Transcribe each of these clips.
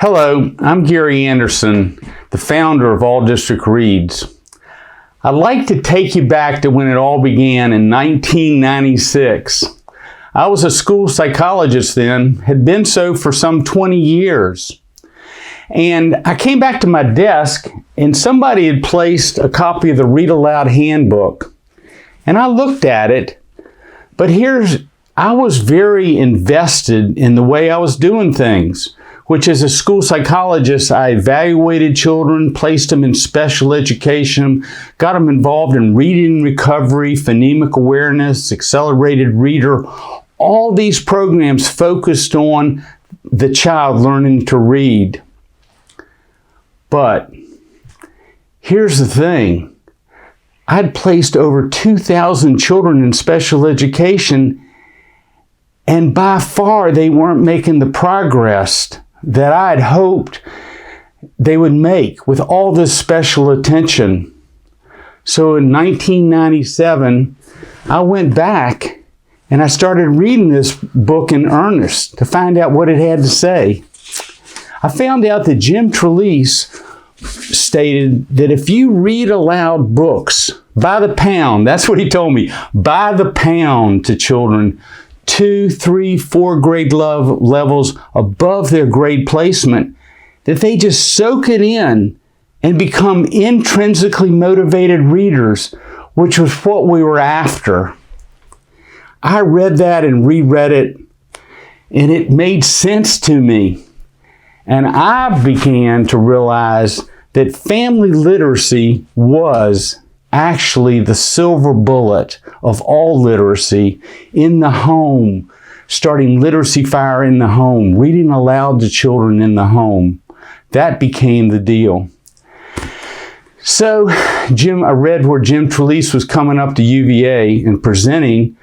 Hello, I'm Gary Anderson, the founder of All District Reads. I'd like to take you back to when it all began in 1996. I was a school psychologist then, had been so for some 20 years. And I came back to my desk and somebody had placed a copy of the Read Aloud handbook. And I looked at it, but I was very invested in the way I was doing things, which as a school psychologist, I evaluated children, placed them in special education, got them involved in reading recovery, phonemic awareness, accelerated reader. All these programs focused on the child learning to read. But here's the thing. I'd placed over 2,000 children in special education, and by far they weren't making the progress that I'd hoped they would make with all this special attention. So in 1997, I went back and I started reading this book in earnest to find out what it had to say. I found out that Jim Trelease stated that if you read aloud books by the pound, that's what he told me, by the pound to children, 2, 3, 4 grade levels above their grade placement, that they just soak it in and become intrinsically motivated readers, which was what we were after. I read that and reread it, and it made sense to me. And I began to realize that family literacy was actually the silver bullet of all literacy in the home, starting Literacy Fire in the home, reading aloud to children in the home. That became the deal. So I read where Jim Trelease was coming up to UVA and presenting.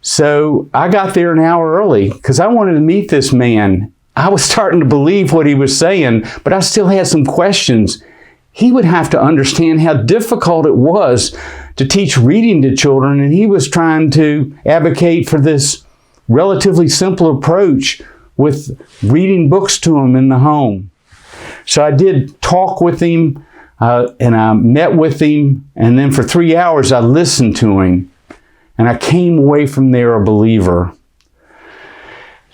So I got there an hour early because I wanted to meet this man. I was starting to believe what he was saying, but I still had some questions. He would have to understand how difficult it was to teach reading to children, and he was trying to advocate for this relatively simple approach with reading books to them in the home. So I did talk with him, and I met with him, and then for 3 hours I listened to him, and I came away from there a believer.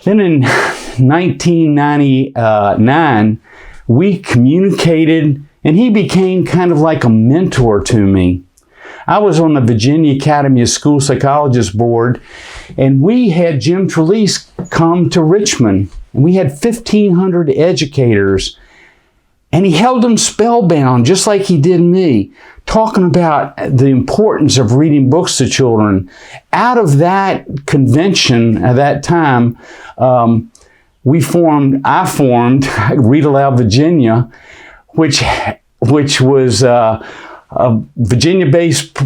Then in 1999, we communicated, and he became kind of like a mentor to me. I was on the Virginia Academy of School Psychologists board, and we had Jim Trelease come to Richmond. And we had 1,500 educators, and he held them spellbound just like he did me, talking about the importance of reading books to children. Out of that convention at that time, I formed Read Aloud Virginia, which was a Virginia-based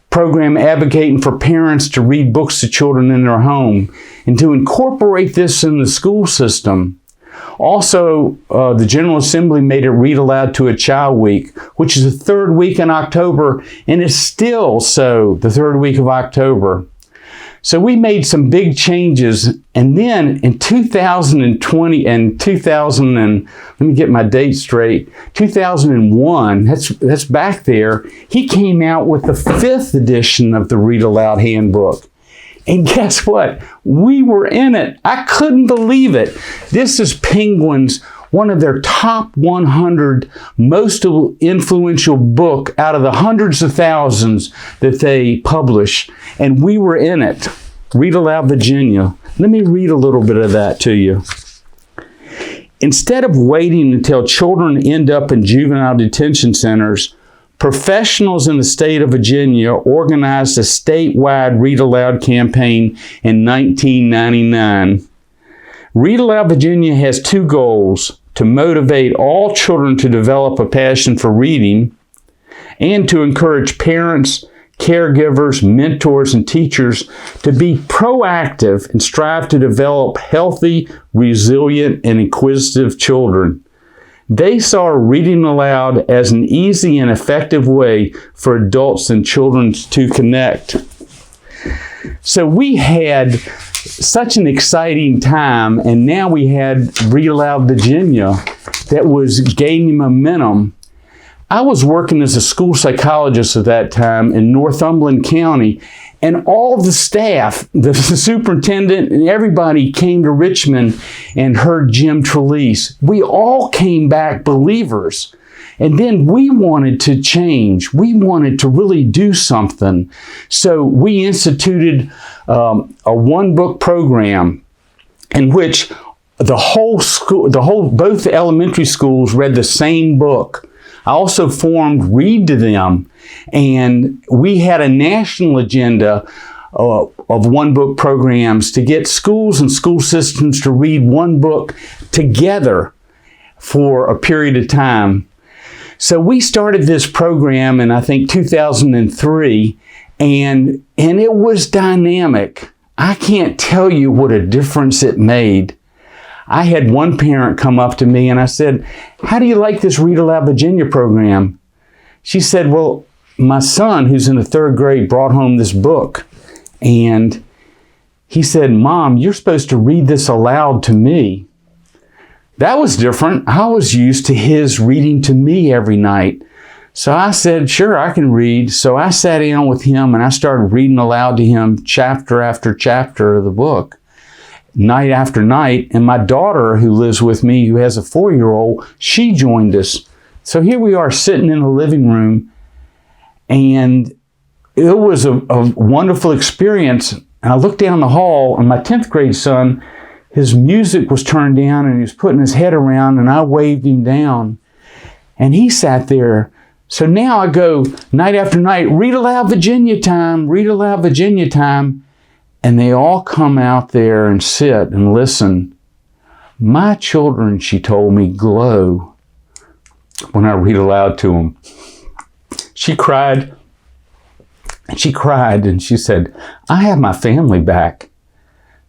program advocating for parents to read books to children in their home and to incorporate this in the school system. Also, the General Assembly made it Read Aloud to a Child Week, which is the third week in October, and is still so the third week of October. So we made some big changes, and then in 2020 and let me get my date straight, 2001, that's back there, he came out with the 5th edition of the Read Aloud handbook. And guess what? We were in it. I couldn't believe it. This is Penguin's, one of their top 100 most influential book out of the hundreds of thousands that they publish. And we were in it. Read Aloud Virginia. Let me read a little bit of that to you. Instead of waiting until children end up in juvenile detention centers, professionals in the state of Virginia organized a statewide Read Aloud campaign in 1999. Read Aloud Virginia has 2 goals: to motivate all children to develop a passion for reading, and to encourage parents, caregivers, mentors, and teachers to be proactive and strive to develop healthy, resilient, and inquisitive children. They saw reading aloud as an easy and effective way for adults and children to connect. So we had such an exciting time, and now we had Read Aloud Virginia that was gaining momentum. I was working as a school psychologist at that time in Northumberland County, and all the staff, the superintendent and everybody came to Richmond and heard Jim Trelease. We all came back believers. And then we wanted to change. We wanted to really do something. So we instituted a one-book program in which the whole school, both elementary schools read the same book. I also formed Read to Them, and we had a national agenda of one-book programs to get schools and school systems to read one book together for a period of time. So we started this program in, I think, 2003, and it was dynamic. I can't tell you what a difference it made. I had one parent come up to me and I said, "How do you like this Read Aloud Virginia program?" She said, "Well, my son, who's in the 3rd grade, brought home this book, and he said, 'Mom, you're supposed to read this aloud to me.'" That was different. I was used to his reading to me every night. So I said, "Sure, I can read." So I sat down with him and I started reading aloud to him chapter after chapter of the book, night after night. And my daughter, who lives with me, who has a 4-year-old, she joined us. So here we are sitting in the living room, and it was a wonderful experience. And I looked down the hall, and my 10th grade son, his music was turned down and he was putting his head around, and I waved him down. And he sat there. So now I go night after night, "Read Aloud Virginia time, Read Aloud Virginia time." And they all come out there and sit and listen. My children, she told me, glow when I read aloud to them. She cried. And she cried and she said, "I have my family back.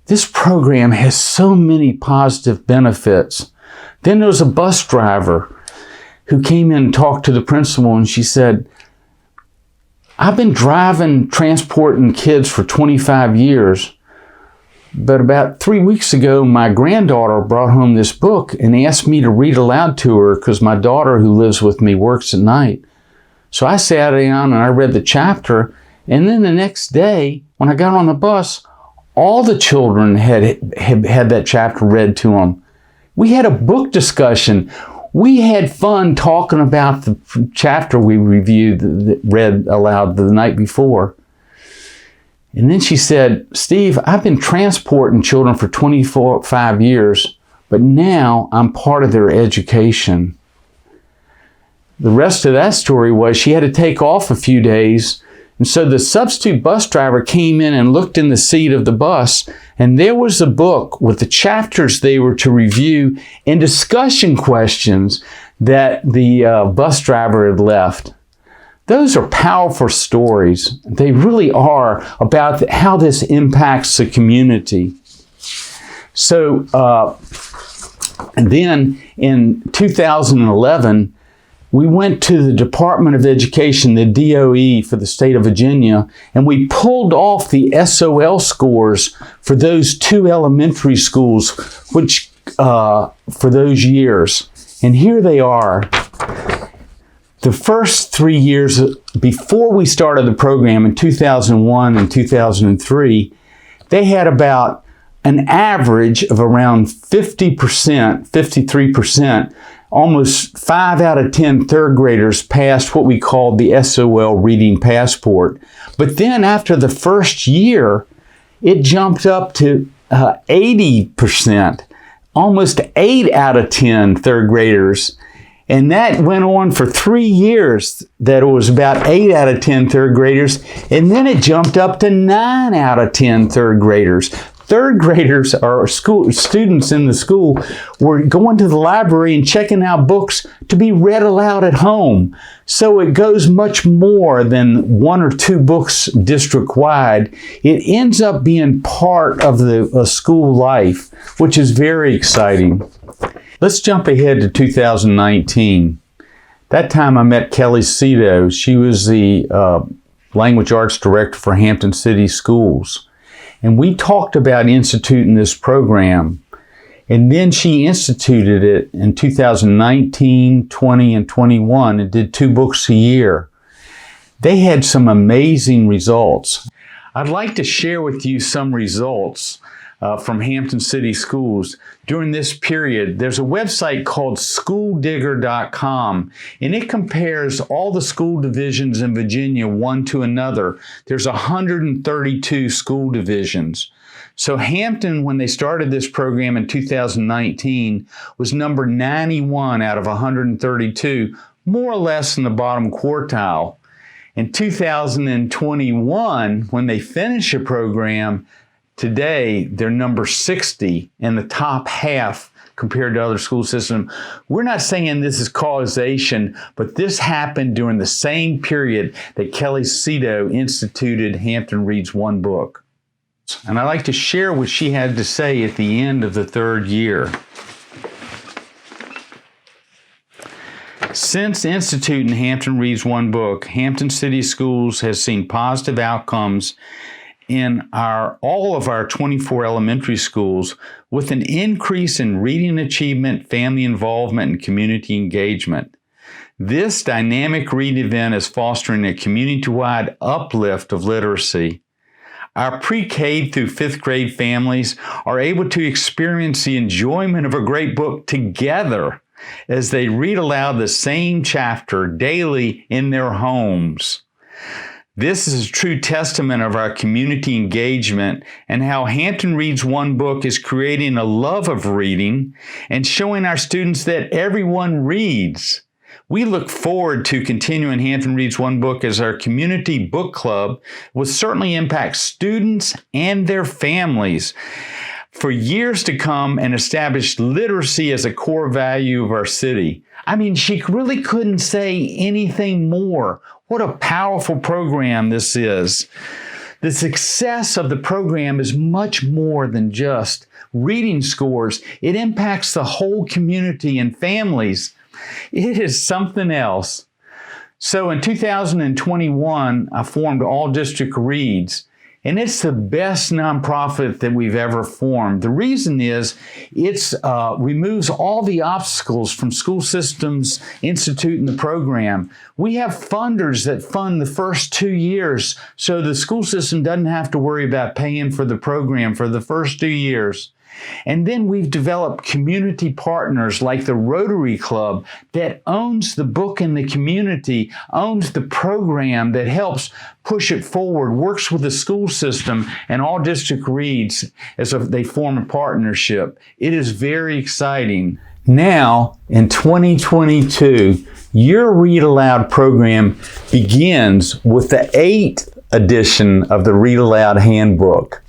This program has so many positive benefits." Then there was a bus driver who came in and talked to the principal, and she said, "I've been transporting kids for 25 years, but about 3 weeks ago, my granddaughter brought home this book and asked me to read aloud to her because my daughter who lives with me works at night." So I sat down and I read the chapter, and then the next day, when I got on the bus, all the children had that chapter read to them. We had a book discussion. We had fun talking about the chapter we read aloud the night before. And then she said, "Steve, I've been transporting children for 25 years, but now I'm part of their education." The rest of that story was she had to take off a few days. And so the substitute bus driver came in and looked in the seat of the bus, and there was a book with the chapters they were to review and discussion questions that the bus driver had left. Those are powerful stories. They really are about how this impacts the community. So, and then in 2011, we went to the Department of Education, the DOE for the state of Virginia, and we pulled off the SOL scores for those 2 elementary schools, which for those years. And here they are. The first 3 years before we started the program in 2001 and 2003, they had about an average of around 50%, 53%. Almost 5 out of 10 3rd graders passed what we called the SOL Reading Passport. But then after the first year, it jumped up to 80%, almost 8 out of 10 3rd graders. And that went on for 3 years, that it was about 8 out of 10 3rd graders. And then it jumped up to 9 out of 10 3rd graders. 3rd graders or students in the school were going to the library and checking out books to be read aloud at home. So it goes much more than 1 or 2 books district-wide. It ends up being part of the school life, which is very exciting. Let's jump ahead to 2019. That time I met Kelly Cito. She was the Language Arts Director for Hampton City Schools. And we talked about instituting this program. And then she instituted it in 2019, 20, and 21 and did 2 books a year. They had some amazing results. I'd like to share with you some results from Hampton City Schools during this period. There's a website called schooldigger.com, and it compares all the school divisions in Virginia one to another. There's 132 school divisions. So Hampton, when they started this program in 2019, was number 91 out of 132, more or less in the bottom quartile. In 2021, when they finish a program, today they're number 60 in the top half compared to other school systems. We're not saying this is causation, but this happened during the same period that Kelly Cito instituted Hampton Reads One Book. And I'd like to share what she had to say at the end of the 3rd year. Since instituting Hampton Reads One Book, Hampton City Schools has seen positive outcomes in all of our 24 elementary schools, with an increase in reading achievement, family involvement, and community engagement. This dynamic reading event is fostering a community-wide uplift of literacy. Our pre-K through 5th grade families are able to experience the enjoyment of a great book together as they read aloud the same chapter daily in their homes. This is a true testament of our community engagement and how Hampton Reads One Book is creating a love of reading and showing our students that everyone reads. We look forward to continuing Hampton Reads One Book as our community book club will certainly impact students and their families for years to come and establish literacy as a core value of our city. I mean, she really couldn't say anything more. What a powerful program this is. The success of the program is much more than just reading scores. It impacts the whole community and families. It is something else. So in 2021, I formed All District Reads, and it's the best nonprofit that we've ever formed. The reason is it removes all the obstacles from school systems instituting the program. We have funders that fund the first 2 years, so the school system doesn't have to worry about paying for the program for the first 2 years. And then we've developed community partners like the Rotary Club that owns the book in the community, owns the program that helps push it forward, works with the school system, and All District Reads as if they form a partnership. It is very exciting. Now, in 2022, your Read Aloud program begins with the 8th edition of the Read Aloud Handbook.